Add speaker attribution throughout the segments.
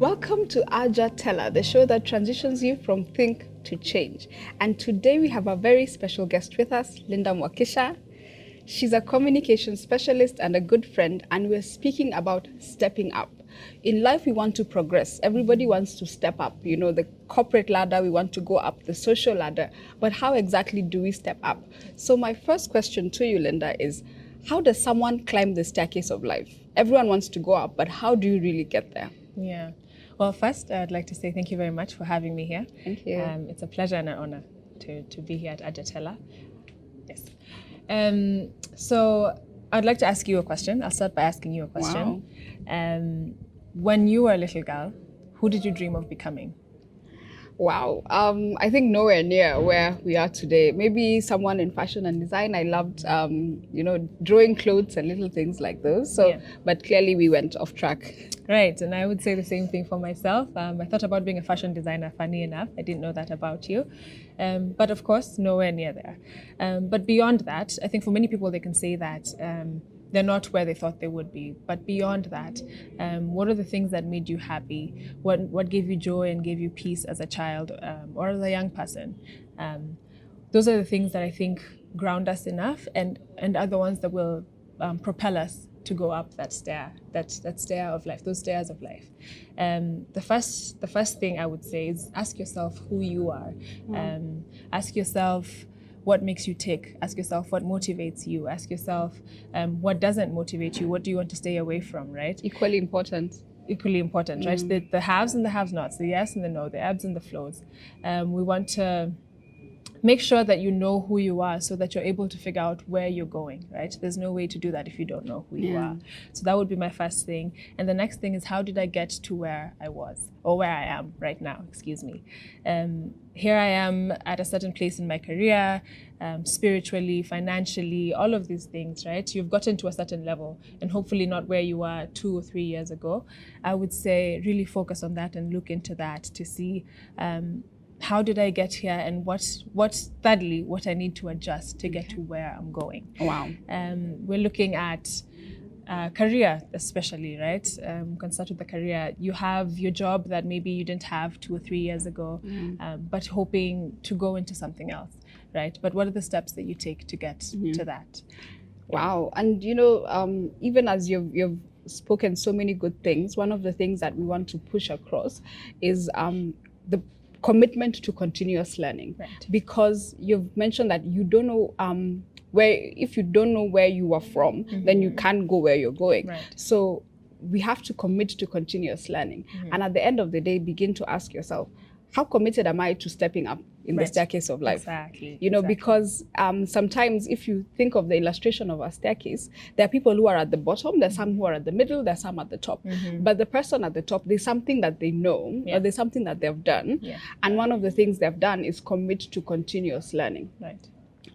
Speaker 1: Welcome to Ajatella, the show that transitions you from think to change. And today we have a very special guest with us, Linda Mwakisha. She's a communication specialist and a good friend, and we're speaking about stepping up. In life, we want to progress. Everybody wants to step up. You know, the corporate ladder, we want to go up the social ladder. But how exactly do we step up? So my first question to you, Linda, is how does someone climb the staircase of life? Everyone wants to go up, but how do you really get there?
Speaker 2: Yeah. Well, first, I'd like to say thank you very much for having me here.
Speaker 1: Thank you.
Speaker 2: It's a pleasure and an honor to be here at Ajatella. Yes. So I'd like to ask you a question. I'll start by asking you a question.
Speaker 1: Wow.
Speaker 2: When you were a little girl, who did you dream of becoming?
Speaker 1: Wow. I think nowhere near where we are today. Maybe someone in fashion and design. I loved, drawing clothes and little things like those. So, But clearly we went off track.
Speaker 2: Right, and I would say the same thing for myself. I thought about being a fashion designer, funny enough. I didn't know that about you. But of course, nowhere near there. But beyond that, I think for many people, they can say that they're not where they thought they would be. But beyond that, what are the things that made you happy? What gave you joy and gave you peace as a child or as a young person? Those are the things that I think ground us enough and are the ones that will propel us to go up that stair, that stair of life, those stairs of life. The first thing I would say is ask yourself who you are. Ask yourself what makes you tick. Ask yourself what motivates you. Ask yourself what doesn't motivate you. What do you want to stay away from, right?
Speaker 1: Equally important,
Speaker 2: right? The haves and the have-nots, the yes and the no, the ebbs and the flows. We want to make sure that you know who you are so that you're able to figure out where you're going, right? There's no way to do that if you don't know who you are. So that would be my first thing. And the next thing is, how did I get to where I was, or where I am right now, excuse me. Here I am at a certain place in my career, spiritually, financially, all of these things, right? You've gotten to a certain level and hopefully not where you were 2 or 3 years ago. I would say really focus on that and look into that to see how did I get here, and thirdly, what I need to adjust to get to where I'm going.
Speaker 1: Wow.
Speaker 2: We're looking at career, especially, right? Can start with the career. You have your job that maybe you didn't have 2 or 3 years ago, but hoping to go into something else, right? But what are the steps that you take to get to that?
Speaker 1: Wow. And even as you've spoken so many good things, one of the things that we want to push across is the commitment to continuous learning.
Speaker 2: Right.
Speaker 1: Because you've mentioned that you don't know if you don't know where you are from, then you can't go where you're going.
Speaker 2: Right.
Speaker 1: So we have to commit to continuous learning. And at the end of the day, begin to ask yourself, how committed am I to stepping up in the staircase of life?
Speaker 2: Exactly.
Speaker 1: Because sometimes if you think of the illustration of a staircase, there are people who are at the bottom, there's some who are at the middle, there's some at the top. But the person at the top, there's something that they know, or there's something that they've done. And one of the things they've done is commit to continuous learning.
Speaker 2: Right.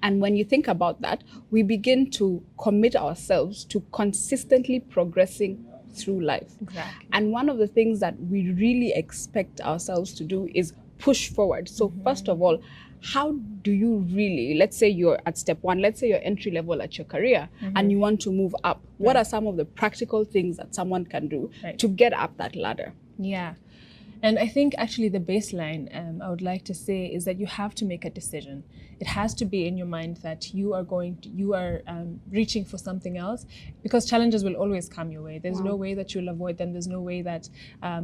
Speaker 1: And when you think about that, we begin to commit ourselves to consistently progressing through life.
Speaker 2: Exactly.
Speaker 1: And one of the things that we really expect ourselves to do is push forward. So first of all, how do you really, let's say you're at step 1, let's say you're entry level at your career and you want to move up. What are some of the practical things that someone can do to get up that ladder?
Speaker 2: Yeah. And I think actually the baseline I would like to say is that you have to make a decision. It has to be in your mind that you are reaching for something else, because challenges will always come your way. There's no way that you'll avoid them. There's no way that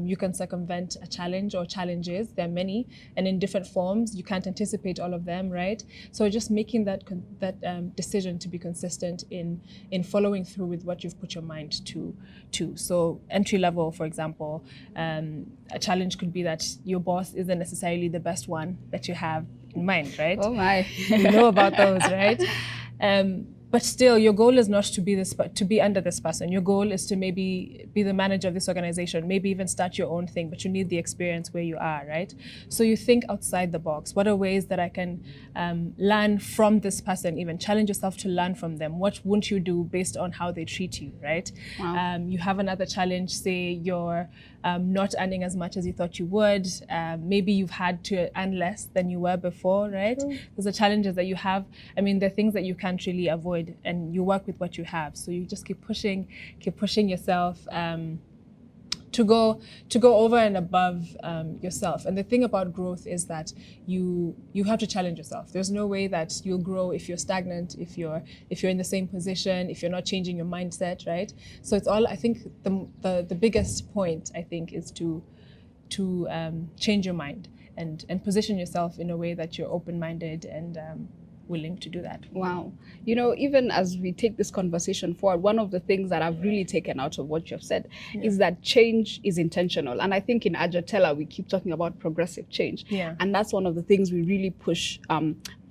Speaker 2: you can circumvent a challenge or challenges. There are many and in different forms. You can't anticipate all of them, right? So just making that decision to be consistent in following through with what you've put your mind to. So entry level, for example, a challenge could be that your boss isn't necessarily the best one that you have in mind, right?
Speaker 1: Oh my.
Speaker 2: You know about those, right? But still, your goal is not to be under this person. Your goal is to maybe be the manager of this organization, maybe even start your own thing, but you need the experience where you are, right? So you think outside the box. What are ways that I can learn from this person, even challenge yourself to learn from them? What won't you do based on how they treat you, right?
Speaker 1: Wow.
Speaker 2: You have another challenge, say you're not earning as much as you thought you would. Maybe you've had to earn less than you were before, right? Those are challenges that you have. I mean, they're things that you can't really avoid, and you work with what you have. So you just keep pushing yourself to go over and above yourself. And the thing about growth is that you have to challenge yourself. There's no way that you'll grow if you're stagnant, if you're in the same position, if you're not changing your mindset, right? So it's all, I think the biggest point, I think, is to change your mind and position yourself in a way that you're open-minded and willing to do that.
Speaker 1: Wow. You know, even as we take this conversation forward, one of the things that I've really taken out of what you've said is that change is intentional. And I think in Ajatella, we keep talking about progressive change.
Speaker 2: Yeah.
Speaker 1: And that's one of the things we really push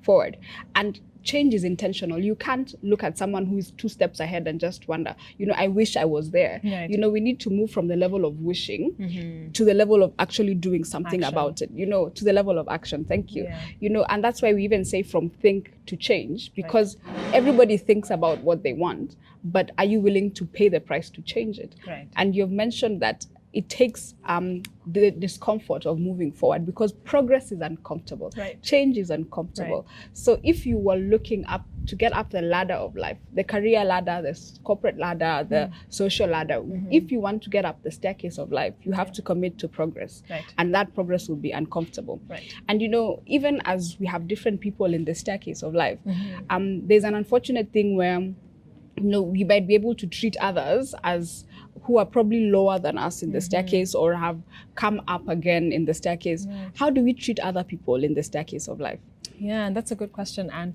Speaker 1: forward. And change is intentional. You can't look at someone who is 2 steps ahead and just wonder, you know, I wish I was there.
Speaker 2: Right.
Speaker 1: You know, we need to move from the level of wishing to the level of actually doing something about it, you know, to the level of action. Thank you.
Speaker 2: Yeah.
Speaker 1: You know, and that's why we even say from think to change, because everybody thinks about what they want, but are you willing to pay the price to change it?
Speaker 2: Right.
Speaker 1: And you've mentioned that it takes the discomfort of moving forward, because progress is uncomfortable.
Speaker 2: Right.
Speaker 1: Change is uncomfortable. Right. So if you were looking up to get up the ladder of life, the career ladder, the corporate ladder, the social ladder, if you want to get up the staircase of life, you have to commit to progress.
Speaker 2: Right.
Speaker 1: And that progress will be uncomfortable.
Speaker 2: Right.
Speaker 1: And you know, even as we have different people in the staircase of life, there's an unfortunate thing where, you know, we might be able to treat others as who are probably lower than us in the staircase or have come up again in the staircase. Right. How do we treat other people in the staircase of life?
Speaker 2: Yeah, and that's a good question. And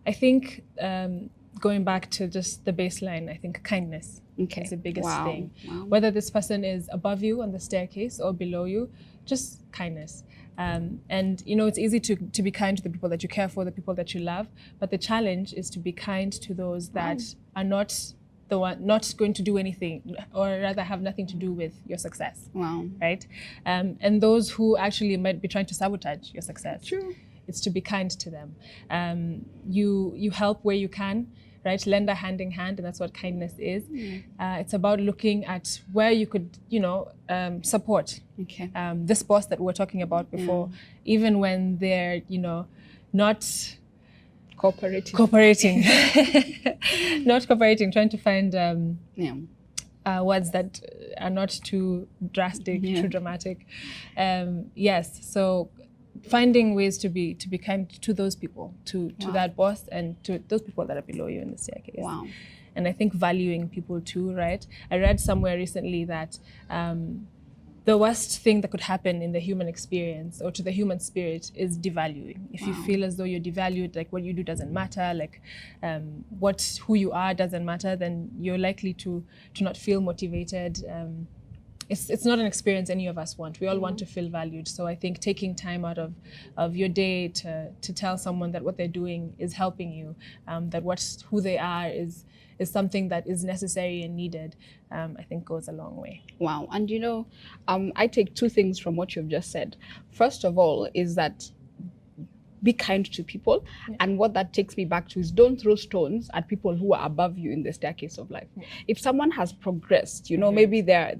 Speaker 2: I think going back to just the baseline, I think kindness is the biggest thing. Wow. Whether this person is above you on the staircase or below you, just kindness. And you know, it's easy to be kind to the people that you care for, the people that you love, but the challenge is to be kind to those that are not going to do anything, or rather have nothing to do with your success.
Speaker 1: Wow.
Speaker 2: Right? And those who actually might be trying to sabotage your success.
Speaker 1: True.
Speaker 2: It's to be kind to them. You help where you can, right? Lend a hand in hand, and that's what kindness is. It's about looking at where you could, you know, support this boss that we were talking about before, even when they're, you know, not cooperating. Not cooperating, trying to find words that are not too drastic, too dramatic. Yes, so finding ways to be kind to those people, to that boss, and to those people that are below you in the staircase.
Speaker 1: Wow.
Speaker 2: And I think valuing people too, right? I read somewhere recently that the worst thing that could happen in the human experience or to the human spirit is devaluing. If you feel as though you're devalued, like what you do doesn't matter, like who you are doesn't matter, then you're likely to not feel motivated. It's not an experience any of us want. We all want to feel valued. So I think taking time out of your day to tell someone that what they're doing is helping you, that who they are is something that is necessary and needed, I think goes a long way.
Speaker 1: Wow. And you know, I take 2 things from what you've just said. First of all is that be kind to people. And what that takes me back to is don't throw stones at people who are above you in the staircase of life. If someone has progressed, you know, maybe they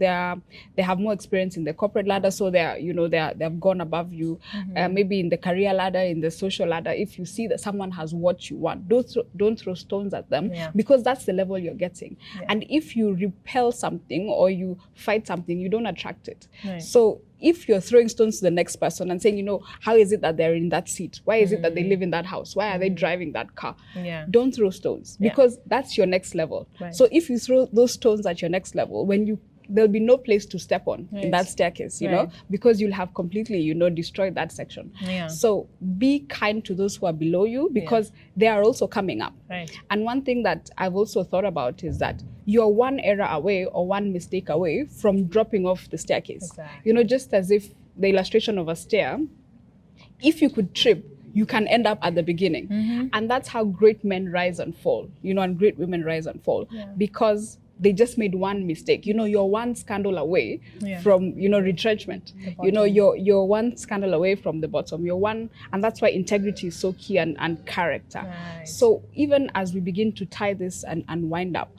Speaker 1: have more experience in the corporate ladder, so they've gone above you. Maybe in the career ladder, in the social ladder, if you see that someone has what you want, don't throw stones at them, because that's the level you're getting. And if you repel something or you fight something, you don't attract it. So if you're throwing stones to the next person and saying, you know, how is it that they're in that seat? Why is it that they live in that house? Why are they driving that car? Don't throw stones, because that's your next level. So if you throw those stones at your next level, there'll be no place to step on in that staircase, you know, because you'll have completely, you know, destroyed that section. So be kind to those who are below you, because they are also coming up. And one thing that I've also thought about is that you're one error away or one mistake away from dropping off the staircase. You know, just as if the illustration of a stair, if you could trip, you can end up at the beginning. And that's how great men rise and fall, you know, and great women rise and fall, because they just made one mistake. You know, you're one scandal away from, you know, retrenchment. You know, you're one scandal away from the bottom. And that's why integrity is so key, and character. So even as we begin to tie this and wind up,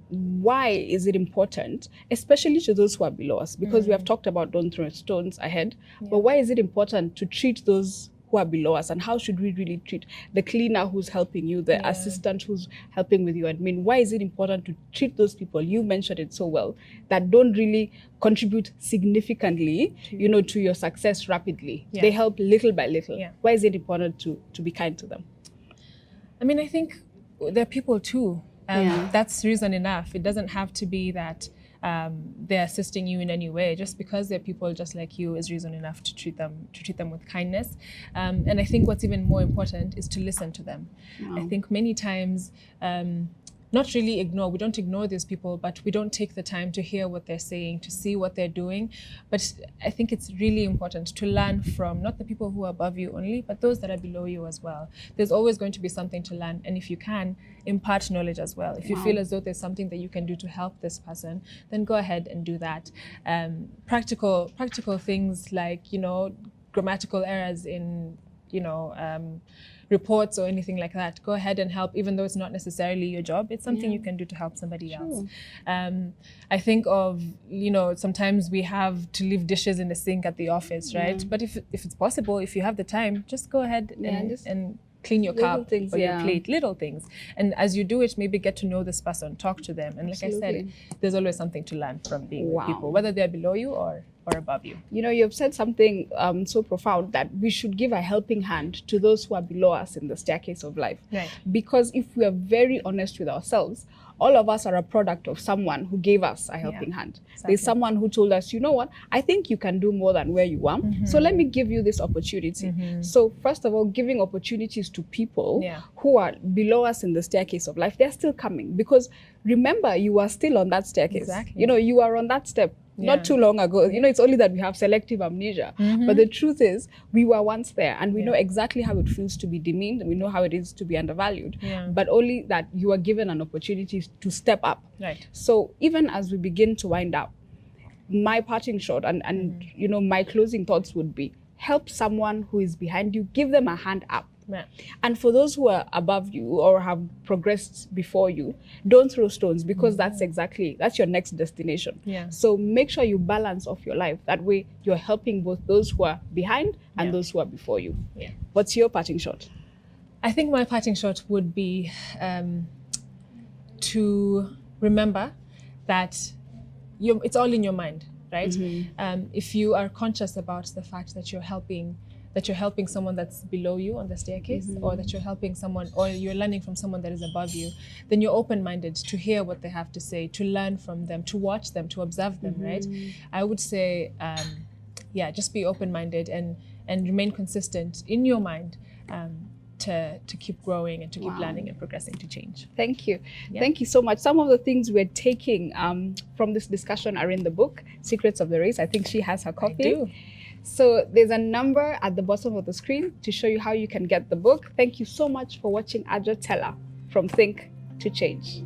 Speaker 1: why is it important, especially to those who are below us? Because we have talked about don't throw stones ahead, but why is it important to treat those who are below us, and how should we really treat the cleaner who's helping you, the assistant who's helping with you admin? Why is it important to treat those people, you mentioned it so well, that don't really contribute significantly, to your success rapidly? They help little by little. Why is it important to be kind to them?
Speaker 2: I mean, I think they're people too. That's reason enough. It doesn't have to be that they're assisting you in any way. Just because they're people just like you is reason enough to treat them with kindness. And I think what's even more important is to listen to them. I think many times, not really ignore. We don't ignore these people, but we don't take the time to hear what they're saying, to see what they're doing. But I think it's really important to learn from not the people who are above you only, but those that are below you as well. There's always going to be something to learn. And if you can, impart knowledge as well. If you feel as though there's something that you can do to help this person, then go ahead and do that. Practical things like, grammatical errors in, reports or anything like that, go ahead and help, even though it's not necessarily your job. It's something you can do to help somebody else. I think of, sometimes we have to leave dishes in the sink at the office, right? But if it's possible, if you have the time, just go ahead and clean your cup or your plate, little things. And as you do it, maybe get to know this person, talk to them. And like I said, there's always something to learn from being with people, whether they're below you or above you. You've
Speaker 1: said something so profound, that we should give a helping hand to those who are below us in the staircase of life. Because if we are very honest with ourselves, all of us are a product of someone who gave us a helping hand. There's someone who told us, you know what, I think you can do more than where you are. So let me give you this opportunity. So first of all, giving opportunities to people who are below us in the staircase of life, they're still coming. Because remember, you are still on that staircase. You are on that step. Not too long ago. It's only that we have selective amnesia. But the truth is, we were once there, and we know exactly how it feels to be demeaned, and we know how it is to be undervalued. But only that you are given an opportunity to step up. So even as we begin to wind up, my parting shot and my closing thoughts would be, help someone who is behind you, give them a hand up. And for those who are above you or have progressed before you, don't throw stones, because that's your next destination. So make sure you balance off your life. That way you're helping both those who are behind and those who are before you. What's your parting shot?
Speaker 2: I think my parting shot would be to remember that it's all in your mind, right? If you are conscious about the fact that you're helping someone that's below you on the staircase, or that you're helping someone, or you're learning from someone that is above you, then you're open-minded to hear what they have to say, to learn from them, to watch them, to observe them, right? I would say, just be open-minded and remain consistent in your mind to keep growing and to keep learning and progressing to change.
Speaker 1: Thank you. Thank you so much. Some of the things we're taking from this discussion are in the book, Secrets of the Race. I think she has her copy.
Speaker 2: I do.
Speaker 1: So there's a number at the bottom of the screen to show you how you can get the book. Thank you so much for watching Ajatella, from Think to Change.